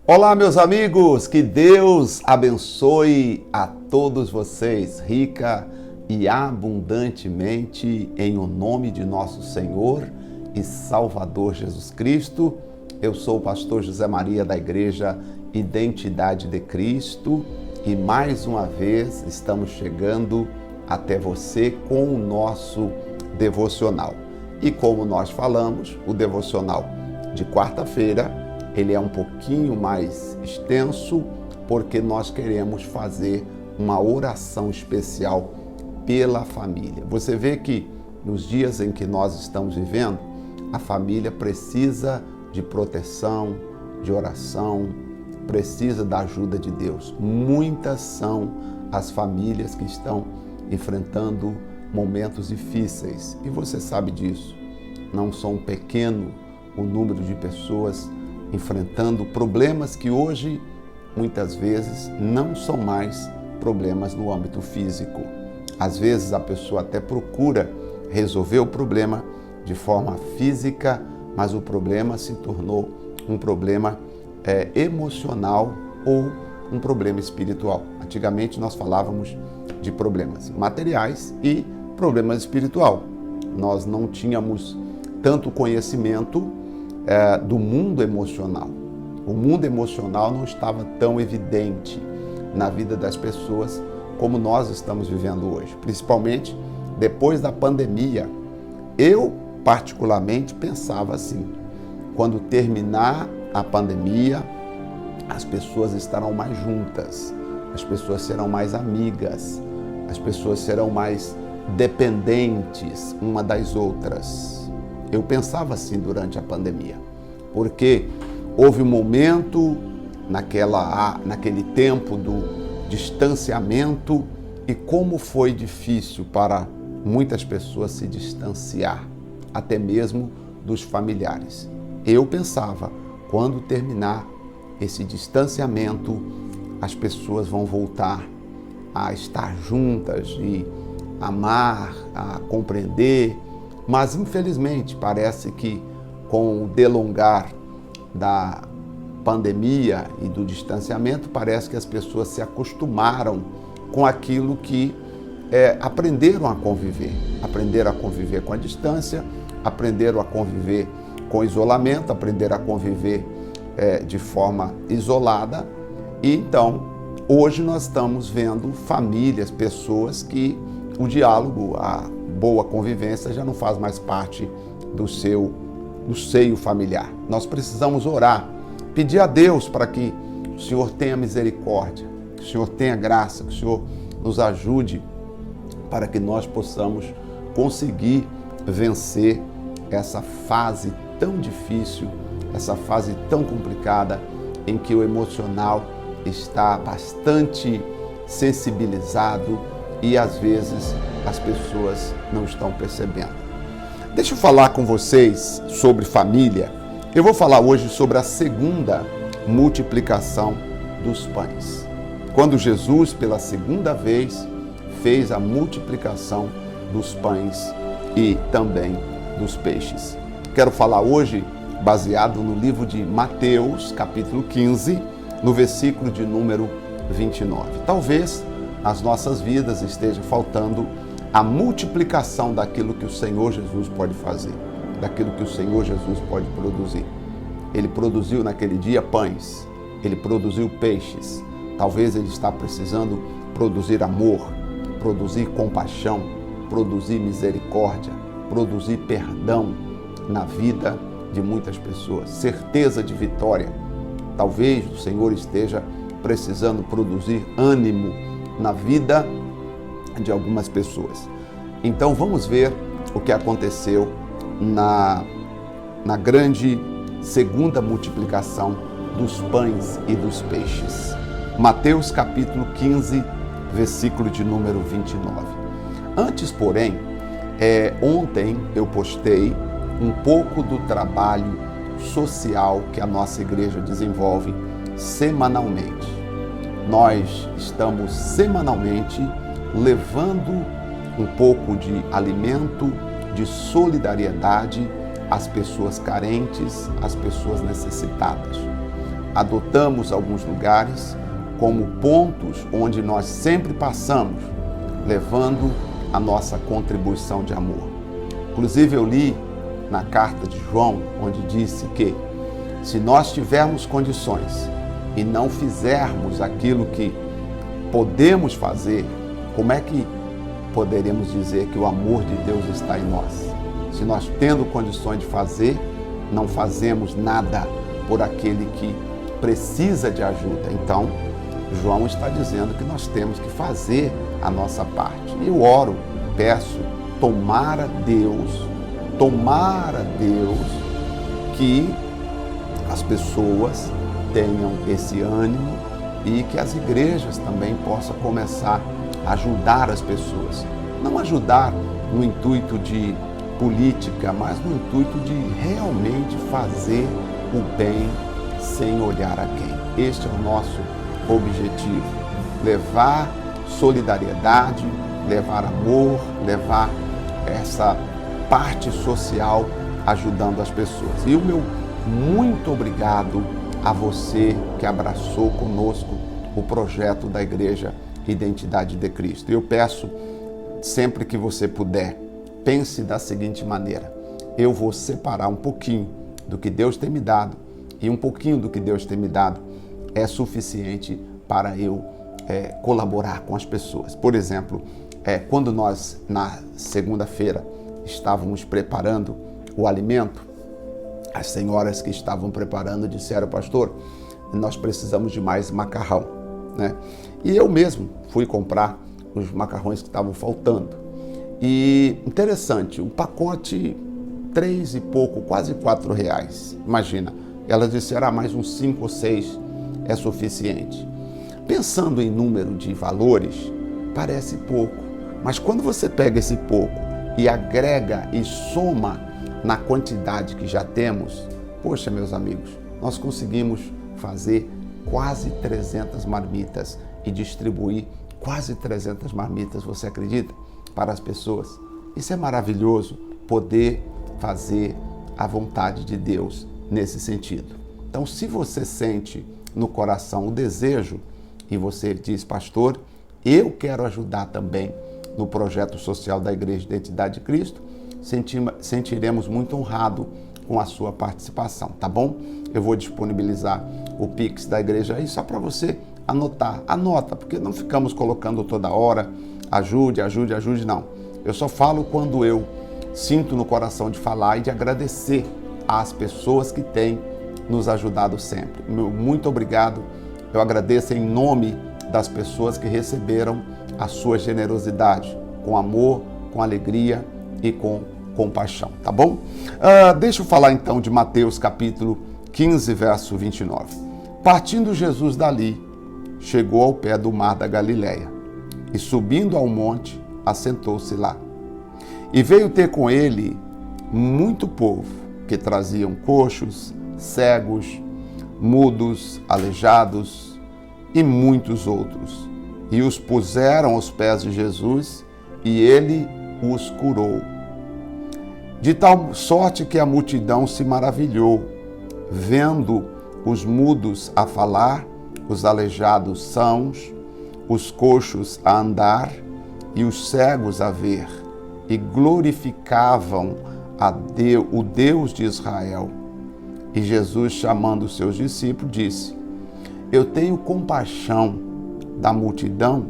Olá, meus amigos, que Deus abençoe a todos vocês, rica e abundantemente, em o nome de nosso Senhor e Salvador Jesus Cristo. Eu sou o pastor José Maria da Igreja Identidade de Cristo e mais uma vez estamos chegando até você com o nosso devocional. E como nós falamos, o devocional de quarta-feira, ele é um pouquinho mais extenso porque nós queremos fazer uma oração especial pela família. Você vê que nos dias em que nós estamos vivendo, a família precisa de proteção, de oração, precisa da ajuda de Deus. Muitas são as famílias que estão enfrentando momentos difíceis e você sabe disso. Não são pequeno o número de pessoas enfrentando problemas que hoje, muitas vezes, não são mais problemas no âmbito físico. Às vezes a pessoa até procura resolver o problema de forma física, mas o problema se tornou um problema emocional ou um problema espiritual. Antigamente nós falávamos de problemas materiais e problemas espiritual. Nós não tínhamos tanto conhecimento do mundo emocional. O mundo emocional não estava tão evidente na vida das pessoas como nós estamos vivendo hoje, principalmente depois da pandemia. Eu, particularmente, pensava assim: quando terminar a pandemia, as pessoas estarão mais juntas, as pessoas serão mais amigas, as pessoas serão mais dependentes uma das outras. Eu pensava assim durante a pandemia, porque houve um momento naquele tempo do distanciamento e como foi difícil para muitas pessoas se distanciar, até mesmo dos familiares. Eu pensava, quando terminar esse distanciamento, as pessoas vão voltar a estar juntas e amar, a compreender. Mas, infelizmente, parece que com o delongar da pandemia e do distanciamento, parece que as pessoas se acostumaram com aquilo que aprenderam a conviver. Aprenderam a conviver com a distância, aprenderam a conviver com o isolamento, aprenderam a conviver de forma isolada. E então, hoje nós estamos vendo famílias, pessoas que o diálogo, a boa convivência já não faz mais parte do seio familiar. Nós precisamos orar, pedir a Deus para que o Senhor tenha misericórdia, que o Senhor tenha graça, que o Senhor nos ajude para que nós possamos conseguir vencer essa fase tão difícil, essa fase tão complicada em que o emocional está bastante sensibilizado e às vezes as pessoas não estão percebendo. Deixa eu falar com vocês sobre família. Eu vou falar hoje sobre a segunda multiplicação dos pães. Quando Jesus, pela segunda vez, fez a multiplicação dos pães e também dos peixes. Quero falar hoje baseado no livro de Mateus, capítulo 15, no versículo de número 29. Talvez nas nossas vidas esteja faltando a multiplicação daquilo que o Senhor Jesus pode fazer, daquilo que o Senhor Jesus pode produzir. Ele produziu naquele dia pães, ele produziu peixes. Talvez ele está precisando produzir amor, produzir compaixão, produzir misericórdia, produzir perdão na vida de muitas pessoas, certeza de vitória. Talvez o Senhor esteja precisando produzir ânimo na vida de algumas pessoas. Então vamos ver o que aconteceu na grande segunda multiplicação dos pães e dos peixes. Mateus capítulo 15, versículo de número 29. Antes, porém, ontem eu postei um pouco do trabalho social que a nossa igreja desenvolve semanalmente. Nós estamos semanalmente levando um pouco de alimento, de solidariedade às pessoas carentes, às pessoas necessitadas. adotamos alguns lugares como pontos onde nós sempre passamos, levando a nossa contribuição de amor. Inclusive eu li na carta de João, onde disse que se nós tivermos condições e não fizermos aquilo que podemos fazer, como é que poderemos dizer que o amor de Deus está em nós? Se nós, tendo condições de fazer, não fazemos nada por aquele que precisa de ajuda. Então, João está dizendo que nós temos que fazer a nossa parte. E eu oro, peço, tomara Deus, que as pessoas tenham esse ânimo e que as igrejas também possam começar a ajudar as pessoas. Não ajudar no intuito de política, mas no intuito de realmente fazer o bem sem olhar a quem. Este é o nosso objetivo. Levar solidariedade, levar amor, levar essa parte social ajudando as pessoas. E o meu muito obrigado a você que abraçou conosco o projeto da Igreja Identidade de Cristo. Eu peço, sempre que você puder, pense da seguinte maneira: eu vou separar um pouquinho do que Deus tem me dado, e um pouquinho do que Deus tem me dado é suficiente para eu colaborar com as pessoas. Por exemplo, quando nós, na segunda-feira, estávamos preparando o alimento, as senhoras que estavam preparando disseram: pastor, nós precisamos de mais macarrão, né? E eu mesmo fui comprar os macarrões que estavam faltando. E interessante, um pacote, 3 e pouco, quase R$4. Imagina, elas disseram: mais uns 5 ou 6 é suficiente. Pensando em número de valores, parece pouco, mas quando você pega esse pouco e agrega e soma na quantidade que já temos, poxa, meus amigos, nós conseguimos fazer quase 300 marmitas e distribuir quase 300 marmitas, você acredita? Para as pessoas. Isso é maravilhoso, poder fazer a vontade de Deus nesse sentido. Então, se você sente no coração o desejo e você diz: pastor, eu quero ajudar também no projeto social da Igreja Identidade de Cristo, sentiremos muito honrado com a sua participação, tá bom? Eu vou disponibilizar o Pix da igreja aí só para você anotar. Anota, porque não ficamos colocando toda hora, ajude, não. Eu só falo quando eu sinto no coração de falar e de agradecer às pessoas que têm nos ajudado sempre. Muito obrigado. Eu agradeço em nome das pessoas que receberam a sua generosidade, com amor, com alegria e com compaixão, tá bom? Deixa eu falar então de Mateus capítulo 15, verso 29. Partindo Jesus dali, chegou ao pé do mar da Galileia e, subindo ao monte, assentou-se lá. E veio ter com ele muito povo, que traziam coxos, cegos, mudos, aleijados e muitos outros. E os puseram aos pés de Jesus, e ele os curou. De tal sorte que a multidão se maravilhou, vendo os mudos a falar, os aleijados sãos, os coxos a andar e os cegos a ver, e glorificavam o Deus de Israel. E Jesus, chamando os seus discípulos, disse: eu tenho compaixão da multidão,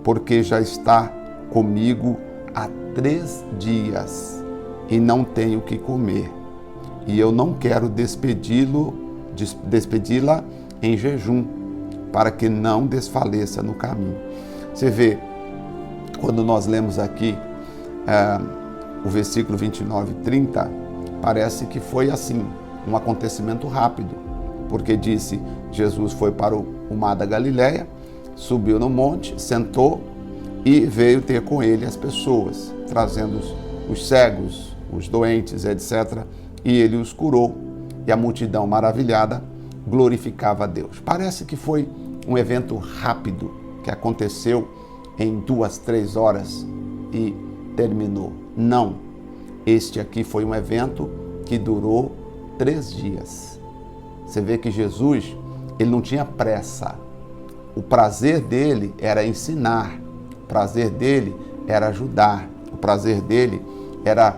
porque já está comigo há 3 dias e não tenho o que comer. E eu não quero despedi-la em jejum, para que não desfaleça no caminho. Você vê, quando nós lemos aqui o versículo 29 e 30, parece que foi assim, um acontecimento rápido, porque disse: Jesus foi para o mar da Galileia, subiu no monte, sentou e veio ter com ele as pessoas, trazendo os cegos, os doentes, etc. E ele os curou, e a multidão maravilhada glorificava a Deus. Parece que foi um evento rápido, que aconteceu em 2, 3 horas e terminou. Não, este aqui foi um evento que durou 3 dias. Você vê que Jesus ele não tinha pressa. O prazer dele era ensinar, o prazer dele era ajudar, o prazer dele era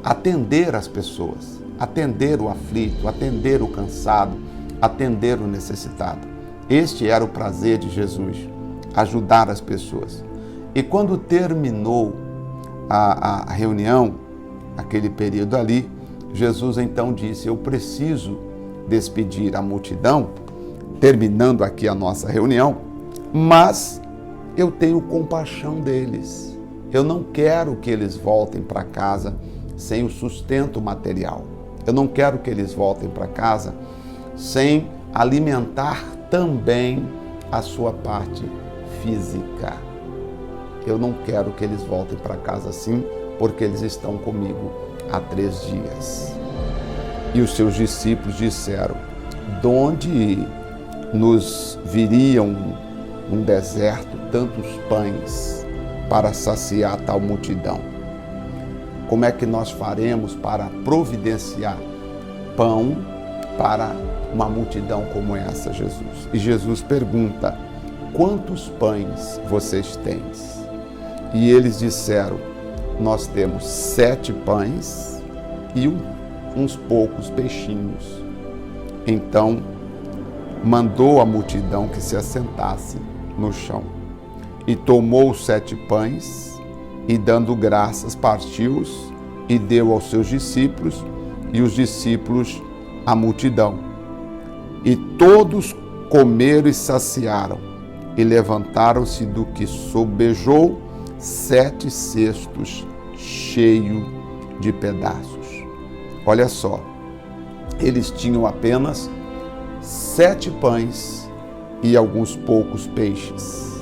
atender as pessoas, atender o aflito, atender o cansado, atender o necessitado. Este era o prazer de Jesus, ajudar as pessoas. E quando terminou a reunião, aquele período ali, Jesus então disse: eu preciso despedir a multidão, terminando aqui a nossa reunião, mas eu tenho compaixão deles. Eu não quero que eles voltem para casa sem o sustento material. Eu não quero que eles voltem para casa sem alimentar também a sua parte física. Eu não quero que eles voltem para casa assim, porque eles estão comigo há 3 dias. E os seus discípulos disseram: de onde nos viriam um deserto tantos pães para saciar tal multidão? Como é que nós faremos para providenciar pão para uma multidão como essa, Jesus? E Jesus pergunta: quantos pães vocês têm? E eles disseram: nós temos 7 pães e uns poucos peixinhos. Então mandou a multidão que se assentasse no chão. E tomou os 7 pães e, dando graças, partiu-os e deu aos seus discípulos, e os discípulos à multidão. E todos comeram e saciaram, e levantaram-se do que sobejou 7 cestos cheios de pedaços. Olha só, eles tinham apenas 7 pães e alguns poucos peixes.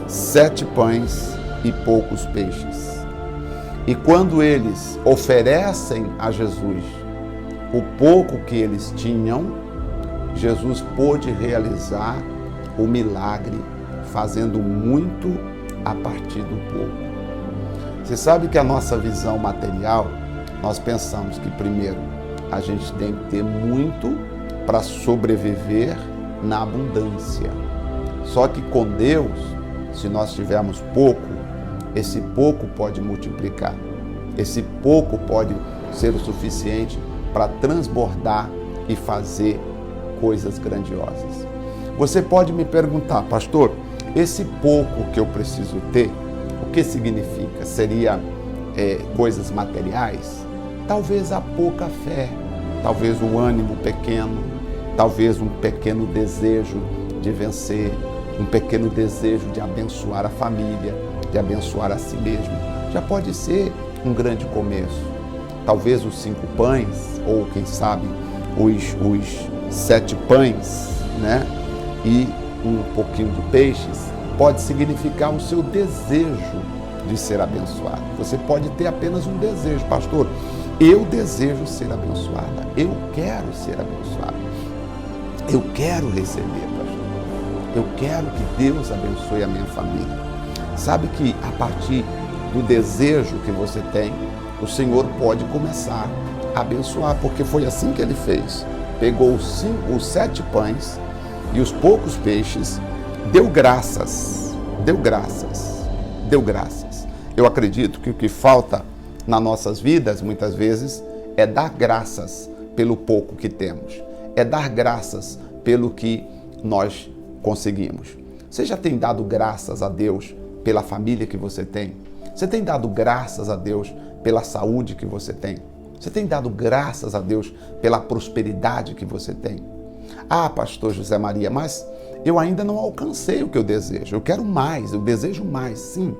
7 pães e poucos peixes. E quando eles oferecem a Jesus o pouco que eles tinham, Jesus pôde realizar o milagre, fazendo muito a partir do pouco. Você sabe que a nossa visão material, nós pensamos que primeiro a gente tem que ter muito para sobreviver na abundância. Só que com Deus, se nós tivermos pouco, esse pouco pode multiplicar. Esse pouco pode ser o suficiente para transbordar e fazer coisas grandiosas. Você pode me perguntar: pastor, esse pouco que eu preciso ter, o que significa? Seria coisas materiais? Talvez a pouca fé, talvez o ânimo pequeno, talvez um pequeno desejo de vencer, um pequeno desejo de abençoar a família, de abençoar a si mesmo. Já pode ser um grande começo. Talvez os 5 pães, ou quem sabe os 7 pães, né? E um pouquinho de peixes, pode significar o seu desejo de ser abençoado. Você pode ter apenas um desejo: pastor, eu desejo ser abençoada, eu quero ser abençoada, eu quero receber, pastor, eu quero que Deus abençoe a minha família. Sabe que a partir do desejo que você tem, o Senhor pode começar a abençoar, porque foi assim que ele fez. Pegou os 7 pães e os poucos peixes, deu graças, deu graças, deu graças. Eu acredito que o que falta nas nossas vidas, muitas vezes, é dar graças pelo pouco que temos, é dar graças pelo que nós conseguimos. Você já tem dado graças a Deus pela família que você tem? Você tem dado graças a Deus pela saúde que você tem? Você tem dado graças a Deus pela prosperidade que você tem? Ah, pastor José Maria, mas eu ainda não alcancei o que eu desejo. Eu quero mais, eu desejo mais, sim.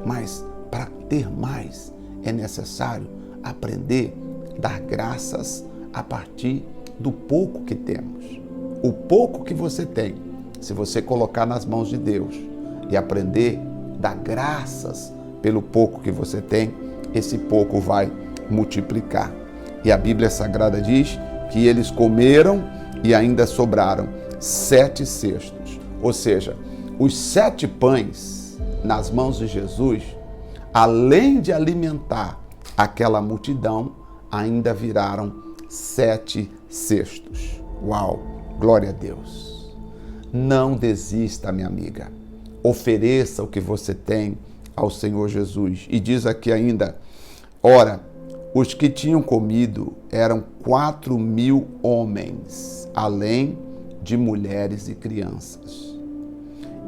Mas para ter mais é necessário aprender a dar graças a partir do pouco que temos. O pouco que você tem, se você colocar nas mãos de Deus e aprender a dar graças pelo pouco que você tem, esse pouco vai multiplicar. E a Bíblia Sagrada diz que eles comeram e ainda sobraram 7 cestos. Ou seja, os 7 pães nas mãos de Jesus, além de alimentar aquela multidão, ainda viraram 7 cestos. Uau! Glória a Deus. Não desista, minha amiga. Ofereça o que você tem ao Senhor Jesus. E diz aqui ainda, ora, os que tinham comido eram 4.000 homens, além de mulheres e crianças.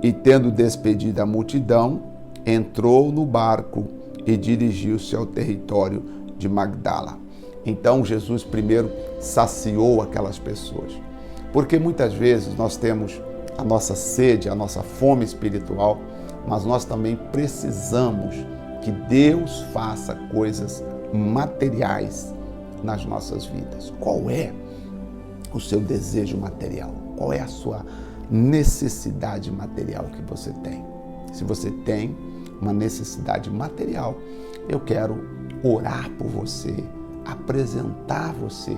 E tendo despedido a multidão, entrou no barco e dirigiu-se ao território de Magdala. Então Jesus primeiro saciou aquelas pessoas. Porque muitas vezes nós temos a nossa sede, a nossa fome espiritual, mas nós também precisamos que Deus faça coisas materiais nas nossas vidas. Qual é o seu desejo material? Qual é a sua necessidade material que você tem? Se você tem uma necessidade material, eu quero orar por você, apresentar você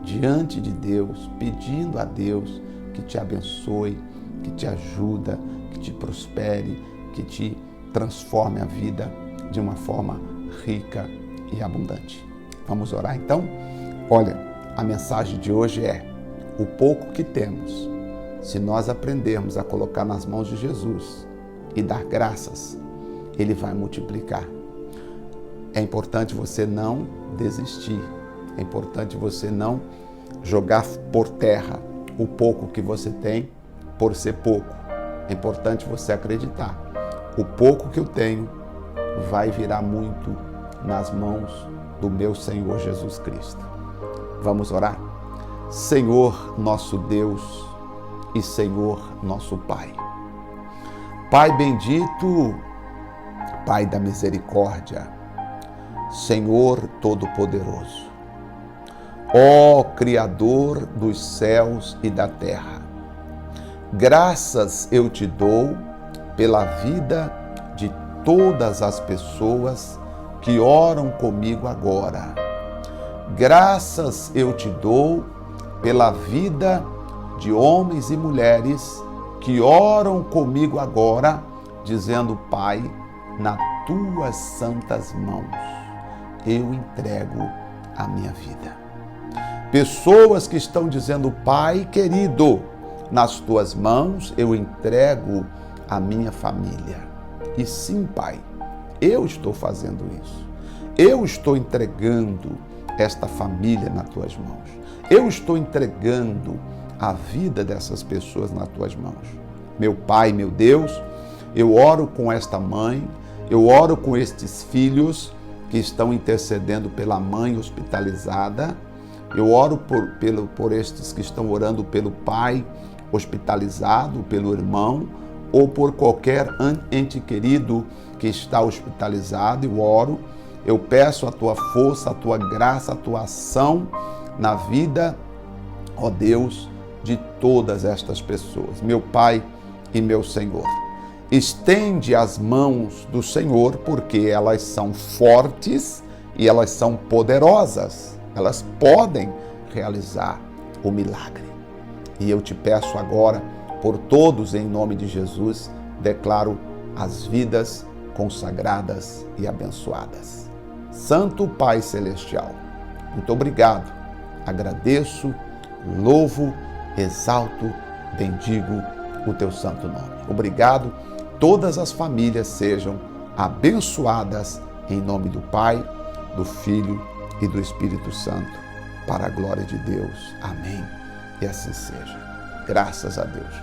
diante de Deus, pedindo a Deus que te abençoe, que te ajuda, que te prospere, que te transforme a vida de uma forma rica e abundante. Vamos orar então? Olha, a mensagem de hoje é: o pouco que temos, se nós aprendermos a colocar nas mãos de Jesus e dar graças, Ele vai multiplicar. É importante você não desistir, é importante você não jogar por terra o pouco que você tem por ser pouco. É importante você acreditar. O pouco que eu tenho vai virar muito nas mãos do meu Senhor Jesus Cristo. Vamos orar? Senhor nosso Deus e Senhor nosso Pai. Pai bendito, Pai da misericórdia, Senhor Todo-Poderoso, ó Criador dos céus e da terra, graças eu te dou pela vida de todas as pessoas que oram comigo agora. Graças eu te dou pela vida de homens e mulheres que oram comigo agora, dizendo: Pai, nas tuas santas mãos eu entrego a minha vida. Pessoas que estão dizendo: Pai querido, nas tuas mãos eu entrego a minha família. E sim, Pai, eu estou fazendo isso. Eu estou entregando esta família nas tuas mãos. Eu estou entregando a vida dessas pessoas nas tuas mãos. Meu Pai, meu Deus, eu oro com esta mãe, eu oro com estes filhos que estão intercedendo pela mãe hospitalizada. Eu oro por estes que estão orando pelo pai hospitalizado, pelo irmão, ou por qualquer ente querido que está hospitalizado. Eu oro, eu peço a tua força, a tua graça, a tua ação na vida, ó Deus, de todas estas pessoas. Meu Pai e meu Senhor, estende as mãos do Senhor, porque elas são fortes e elas são poderosas. Elas podem realizar o milagre. E eu te peço agora, por todos, em nome de Jesus, declaro as vidas consagradas e abençoadas. Santo Pai Celestial, muito obrigado. Agradeço, louvo, exalto, bendigo o teu santo nome. Obrigado. Todas as famílias sejam abençoadas em nome do Pai, do Filho e do Espírito Santo, para a glória de Deus. Amém. E assim seja. Graças a Deus.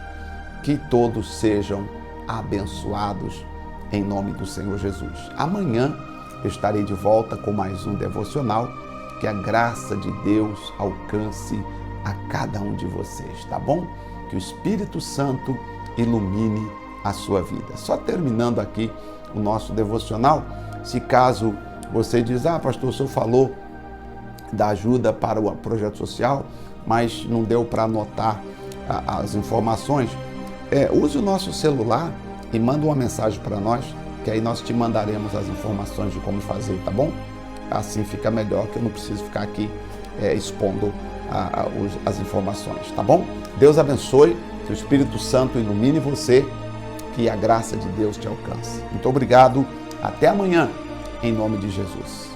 Que todos sejam abençoados em nome do Senhor Jesus. Amanhã eu estarei de volta com mais um devocional. Que a graça de Deus alcance a cada um de vocês, tá bom? Que o Espírito Santo ilumine a sua vida. Só terminando aqui o nosso devocional, se caso você diz: pastor, o senhor falou da ajuda para o projeto social, mas não deu para anotar as informações, use o nosso celular e manda uma mensagem para nós, que aí nós te mandaremos as informações de como fazer, tá bom? Assim fica melhor, que eu não preciso ficar aqui expondo as informações, tá bom? Deus abençoe, que o Espírito Santo ilumine você, que a graça de Deus te alcance. Muito obrigado, até amanhã, em nome de Jesus.